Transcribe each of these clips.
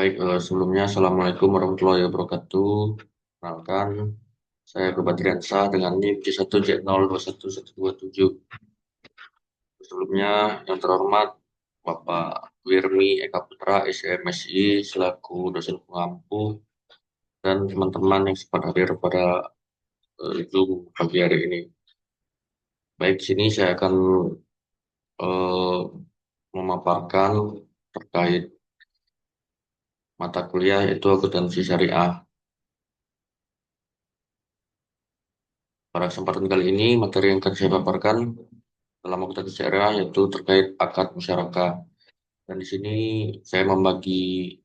Baik, sebelumnya Assalamualaikum warahmatullahi wabarakatuh. Perkenalkan, saya Berbatriansa dengan NIM J1J0211127. Sebelumnya, yang terhormat Bapak Wirmi Eka Putra, SMSI, selaku dosen pengampu, dan teman-teman yang sempat hadir pada Zoom pagi hari ini. Baik, di sini saya akan eh, memaparkan terkait mata kuliah yaitu akuntansi syariah. Pada kesempatan kali ini, materi yang akan saya paparkan dalam akuntansi syariah yaitu terkait akad musyarakah. Dan di sini saya membagi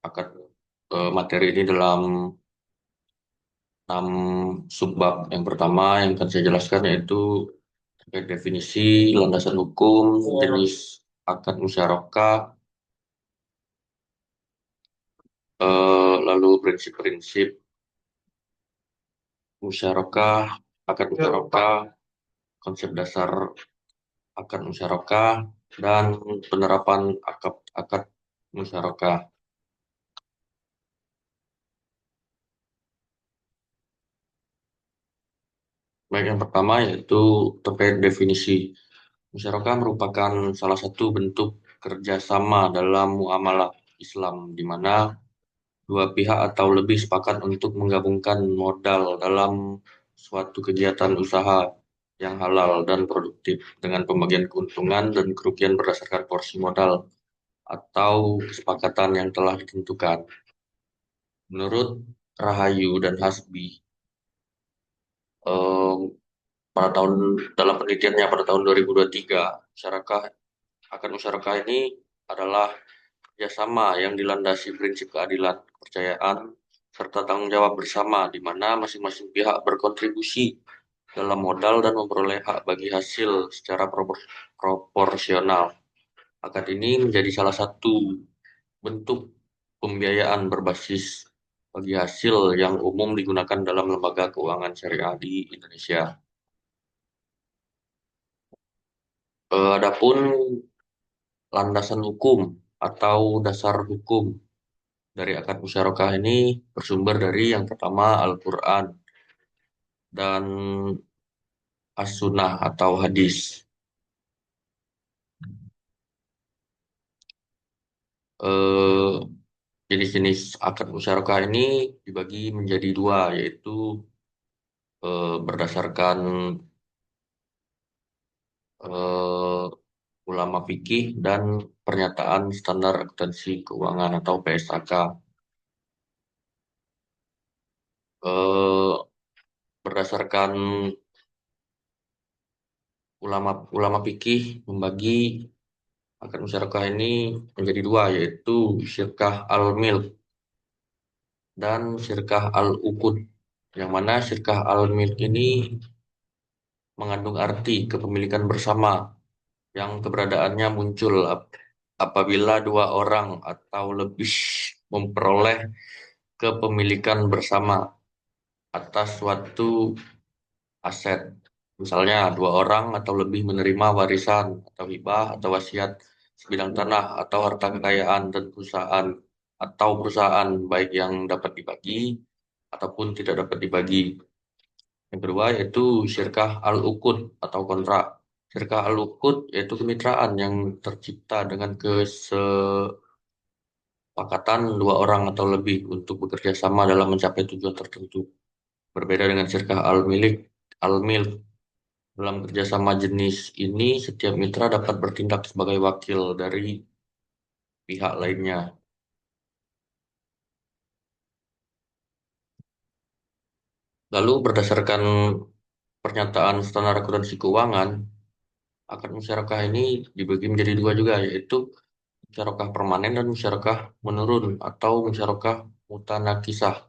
akad materi ini dalam 6 subbab. Yang pertama yang akan saya jelaskan yaitu terkait definisi, landasan hukum, jenis akad musyarakah, lalu prinsip-prinsip musyarakah, akad musyarakah, konsep dasar akad musyarakah, dan penerapan akad musyarakah. Baik, yang pertama yaitu terkait definisi. Musyarakah merupakan salah satu bentuk kerjasama dalam muamalah Islam, di mana dua pihak atau lebih sepakat untuk menggabungkan modal dalam suatu kegiatan usaha yang halal dan produktif dengan pembagian keuntungan dan kerugian berdasarkan porsi modal atau kesepakatan yang telah ditentukan. Menurut Rahayu dan Hasbi, eh, pada tahun dalam penelitiannya pada tahun 2023, musyarakah ini adalah kerjasama yang dilandasi prinsip keadilan, kepercayaan, serta tanggung jawab bersama, di mana masing-masing pihak berkontribusi dalam modal dan memperoleh hak bagi hasil secara proporsional. Akad ini menjadi salah satu bentuk pembiayaan berbasis bagi hasil yang umum digunakan dalam lembaga keuangan syariah di Indonesia. Adapun landasan hukum atau dasar hukum dari akad musyarakah ini bersumber dari yang pertama Al-Quran dan As-Sunnah atau hadis. Eh, Jenis-jenis akad musyarakah ini dibagi menjadi dua, yaitu berdasarkan eh, ulama fikih dan pernyataan standar akuntansi keuangan atau PSAK. Eh, Berdasarkan ulama fikih membagi akad musyarakah ini menjadi dua, yaitu syirkah al-milk dan syirkah al-uqud. Yang mana syirkah al-milk ini mengandung arti kepemilikan bersama yang keberadaannya muncul apabila dua orang atau lebih memperoleh kepemilikan bersama atas suatu aset. Misalnya dua orang atau lebih menerima warisan atau hibah atau wasiat sebidang tanah atau harta kekayaan dan perusahaan baik yang dapat dibagi ataupun tidak dapat dibagi. Yang kedua yaitu syirkah al-uqud atau kontrak. Syirkah al-uqud yaitu kemitraan yang tercipta dengan kesepakatan dua orang atau lebih untuk bekerja sama dalam mencapai tujuan tertentu. Berbeda dengan syirkah al-milk. Dalam kerjasama jenis ini, setiap mitra dapat bertindak sebagai wakil dari pihak lainnya. Lalu berdasarkan pernyataan standar akuntansi keuangan, akad musyarakah ini dibagi menjadi dua juga, yaitu musyarakah permanen dan musyarakah menurun atau musyarakah mutanakisah.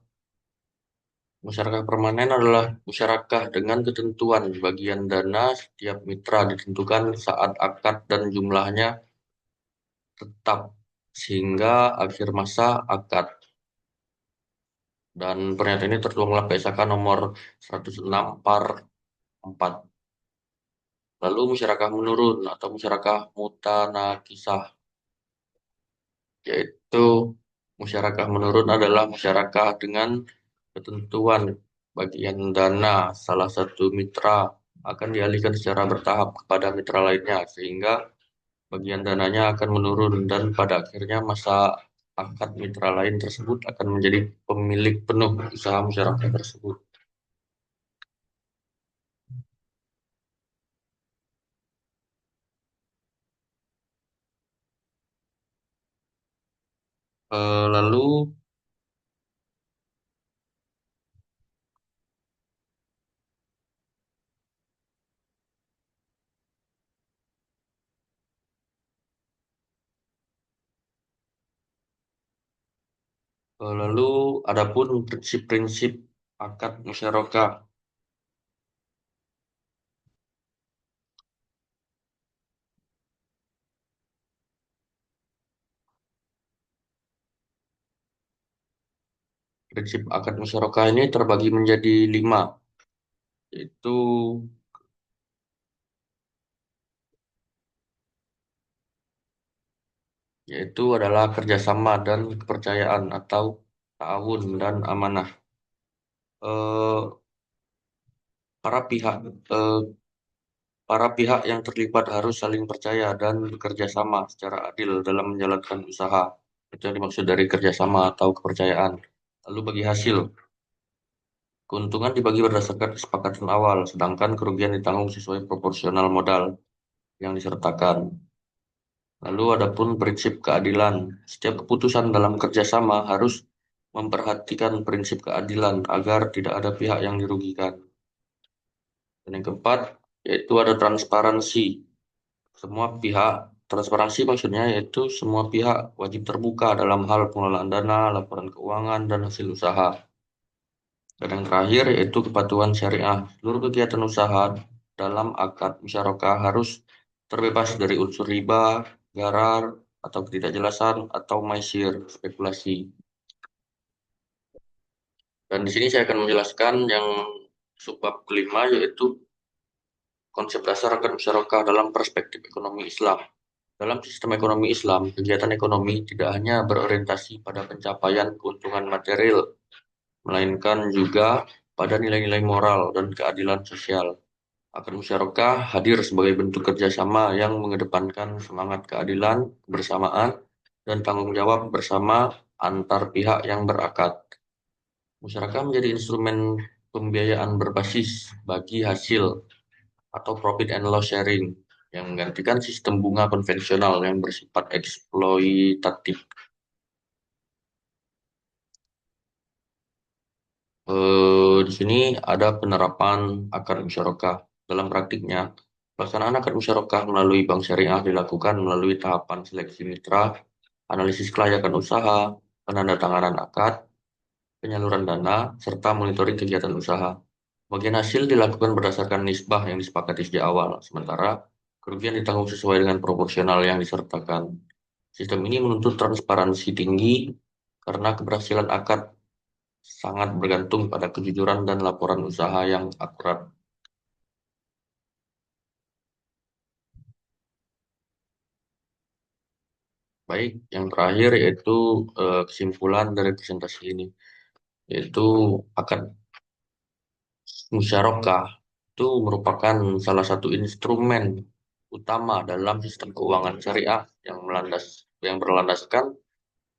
Musyarakah permanen adalah musyarakah dengan ketentuan bagian dana setiap mitra ditentukan saat akad dan jumlahnya tetap sehingga akhir masa akad. Dan pernyataan ini tertuang dalam PSAK nomor 106 par 4. Lalu musyarakah menurun atau musyarakah mutanakisah, yaitu Musyarakah menurun adalah musyarakah dengan ketentuan bagian dana salah satu mitra akan dialihkan secara bertahap kepada mitra lainnya sehingga bagian dananya akan menurun dan pada akhirnya masa akad mitra lain tersebut akan menjadi pemilik penuh usaha masyarakat tersebut. Lalu lalu adapun prinsip-prinsip akad musyarakah. Prinsip akad musyarakah ini terbagi menjadi 5, yaitu adalah kerjasama dan kepercayaan atau ta'awun dan amanah. Eh, para pihak eh, para pihak yang terlibat harus saling percaya dan bekerja sama secara adil dalam menjalankan usaha. Itu yang dimaksud dari kerjasama atau kepercayaan. Lalu bagi hasil, keuntungan dibagi berdasarkan kesepakatan awal, sedangkan kerugian ditanggung sesuai proporsional modal yang disertakan. Lalu adapun prinsip keadilan, setiap keputusan dalam kerjasama harus memperhatikan prinsip keadilan agar tidak ada pihak yang dirugikan. Dan yang keempat, yaitu ada transparansi. Semua pihak, transparansi maksudnya yaitu semua pihak wajib terbuka dalam hal pengelolaan dana, laporan keuangan, dan hasil usaha. Dan yang terakhir yaitu kepatuhan syariah. Seluruh kegiatan usaha dalam akad musyarakah harus terbebas dari unsur riba, gharar, atau ketidakjelasan, atau maisir, spekulasi. Dan di sini saya akan menjelaskan yang subbab kelima yaitu konsep dasar akad musyarakah dalam perspektif ekonomi Islam. Dalam sistem ekonomi Islam, kegiatan ekonomi tidak hanya berorientasi pada pencapaian keuntungan material, melainkan juga pada nilai-nilai moral dan keadilan sosial. Akad musyarakah hadir sebagai bentuk kerjasama yang mengedepankan semangat keadilan, kebersamaan, dan tanggung jawab bersama antar pihak yang berakad. Musyarakah menjadi instrumen pembiayaan berbasis bagi hasil atau profit and loss sharing yang menggantikan sistem bunga konvensional yang bersifat eksploitatif. Di sini ada penerapan akad musyarakah. Dalam praktiknya, pelaksanaan akad musyarakah melalui bank syariah dilakukan melalui tahapan seleksi mitra, analisis kelayakan usaha, penandatanganan akad, penyaluran dana, serta monitoring kegiatan usaha. Bagian hasil dilakukan berdasarkan nisbah yang disepakati sejak awal, sementara kerugian ditanggung sesuai dengan proporsional yang disertakan. Sistem ini menuntut transparansi tinggi karena keberhasilan akad sangat bergantung pada kejujuran dan laporan usaha yang akurat. Baik, yang terakhir yaitu kesimpulan dari presentasi ini, yaitu akad musyarakah itu merupakan salah satu instrumen utama dalam sistem keuangan syariah yang berlandaskan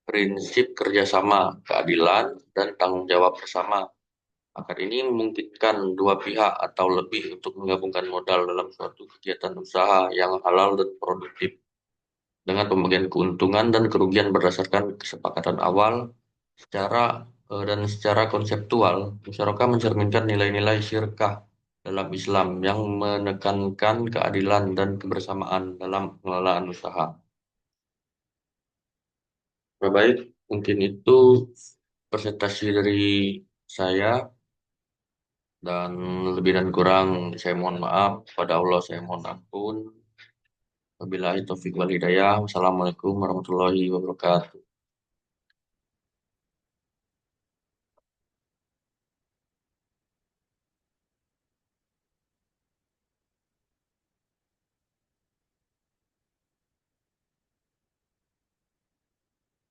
prinsip kerjasama, keadilan, dan tanggung jawab bersama. Akad ini memungkinkan dua pihak atau lebih untuk menggabungkan modal dalam suatu kegiatan usaha yang halal dan produktif dengan pembagian keuntungan dan kerugian berdasarkan kesepakatan awal secara konseptual. Musyarakah mencerminkan nilai-nilai syirkah dalam Islam yang menekankan keadilan dan kebersamaan dalam pengelolaan usaha. Baik, mungkin itu presentasi dari saya dan lebih dan kurang saya mohon maaf. Pada Allah saya mohon ampun. Wabillahi taufiq wal hidayah. Wassalamualaikum warahmatullahi wabarakatuh.